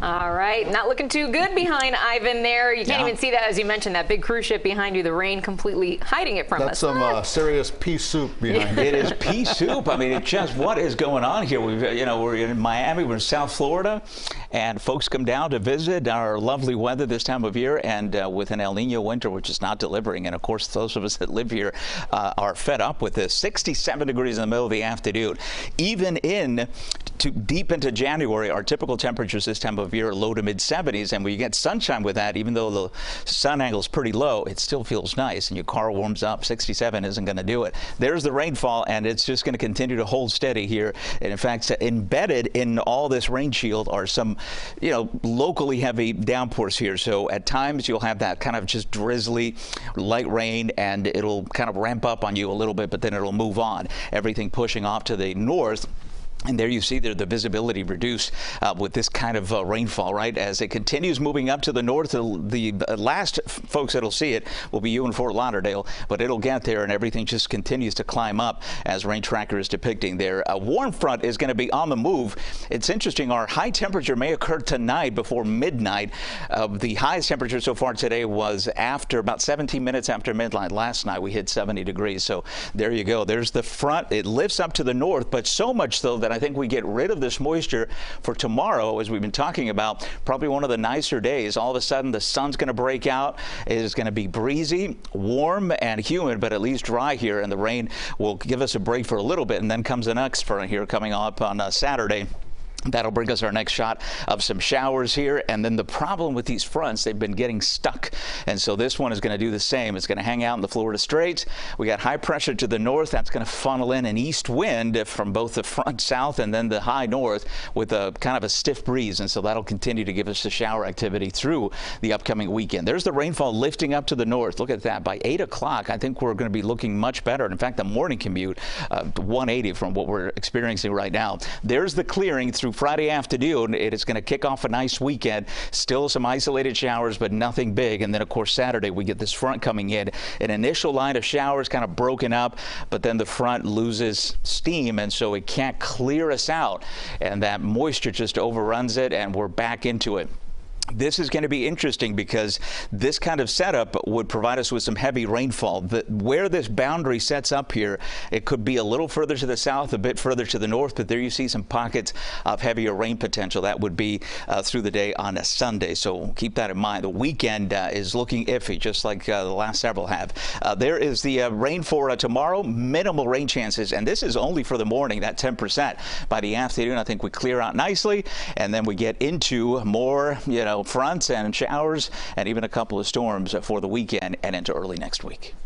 All right, not looking too good behind Ivan there. You can't even see that, as you mentioned, that big cruise ship behind you, the rain completely hiding it from us. That's some serious pea soup behind it. It is pea soup. I mean, it's just what is going on here? We're in Miami, we're in South Florida, and folks come down to visit our lovely weather this time of year, and with an El Nino winter, which is not delivering. And of course, those of us that live here are fed up with this. 67 degrees in the middle of the afternoon. Even deep into January, our typical temperatures this time of year are low to mid 70s, and we get sunshine with that. Even though the sun angle is pretty low, it still feels nice, and your car warms up. 67 isn't going to do it. There's the rainfall, and it's just going to continue to hold steady here. And in fact, embedded in all this rain shield are some, locally heavy downpours here. So at times you'll have that kind of just drizzly light rain, and it'll kind of ramp up on you a little bit, but then it'll move on. Everything pushing off to the north. And there you see the visibility reduced with this kind of rainfall, right? As it continues moving up to the north, the last folks that'll see it will be you in Fort Lauderdale, but it'll get there, and everything just continues to climb up as Rain Tracker is depicting there. A warm front is going to be on the move. It's interesting, our high temperature may occur tonight before midnight. The highest temperature so far today was about 17 minutes after midnight. Last night we hit 70 degrees. So there you go. There's the front. It lifts up to the north, but so much so that I think we get rid of this moisture for tomorrow, as we've been talking about. Probably one of the nicer days. All of a sudden, the sun's going to break out. It is going to be breezy, warm, and humid, but at least dry here, and the rain will give us a break for a little bit, and then comes the next front here coming up on Saturday. That'll bring us our next shot of some showers here. And then the problem with these fronts, they've been getting stuck. And so this one is going to do the same. It's going to hang out in the Florida Straits. We got high pressure to the north. That's going to funnel in an east wind from both the front south and then the high north with a kind of a stiff breeze. And so that'll continue to give us the shower activity through the upcoming weekend. There's the rainfall lifting up to the north. Look at that. By 8 o'clock, I think we're going to be looking much better. In fact, the morning commute, 180 from what we're experiencing right now. There's the clearing through Friday afternoon. It is going to kick off a nice weekend. Still some isolated showers, but nothing big. And then, of course, Saturday we get this front coming in. An initial line of showers kind of broken up, but then the front loses steam, and so it can't clear us out. And that moisture just overruns it, and we're back into it. This is going to be interesting because this kind of setup would provide us with some heavy rainfall. Where this boundary sets up here, it could be a little further to the south, a bit further to the north, but there you see some pockets of heavier rain potential. That would be through the day on a Sunday, so keep that in mind. The weekend is looking iffy, just like the last several have. There is the rain for tomorrow, minimal rain chances, and this is only for the morning, that 10%. By the afternoon, I think we clear out nicely, and then we get into more, fronts and showers and even a couple of storms for the weekend and into early next week.